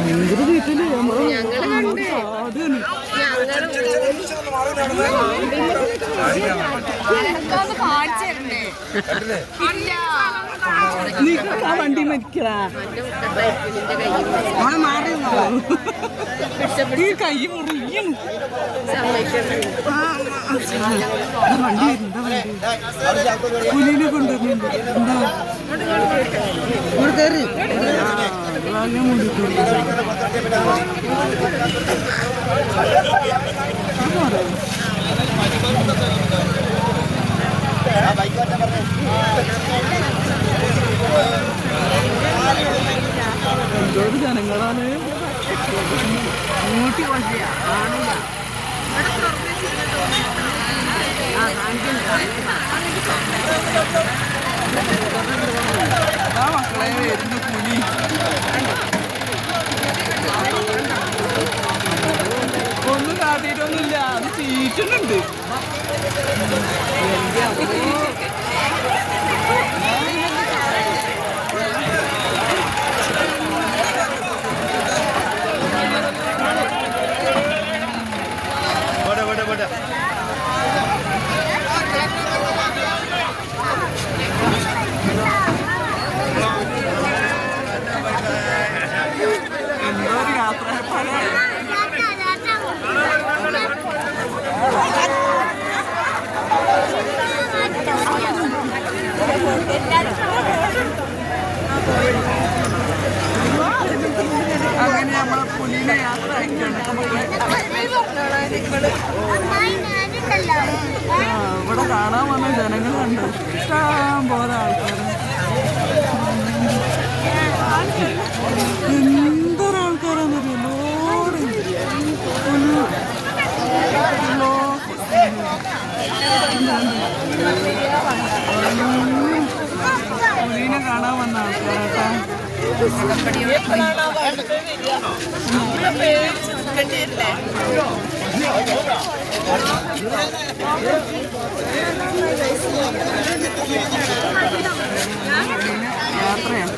ഭയങ്കര വീട്ടില് ആ വണ്ടി മരിക്കടാ മാറി ഈ കൈ മുറിയും വണ്ടി എന്താ വണ്ടി പുലിനെ കൊണ്ടുവരുന്നുണ്ട് എന്താ കയറി ഞാൻ മുണ്ടിട്ടുണ്ട് എന്തോട് ജനങ്ങളാണ് ഇങ്ങോട്ട് കൊണ്ടില്ല ആണില്ല അതാ മക്കളെ വരുന്ന പുലി ഒന്നും കാട്ടിയിട്ടൊന്നുമില്ല അത് ചീറ്റുന്നുണ്ട് എന്തോ ഒരു യാത്ര അങ്ങനെ നമ്മളെ പുലിനെ യാത്ര അയക്കാണ് ഇവിടെ കാണാൻ വന്ന ജനങ്ങളുണ്ട് ഇഷ്ടം പോലെ ആൾക്കാർ എന്തൊരാൾക്കാരാന്നറിയോ പുലിനെ കാണാൻ വന്ന ആൾക്കാരാട്ടാ യാത്രയാണ്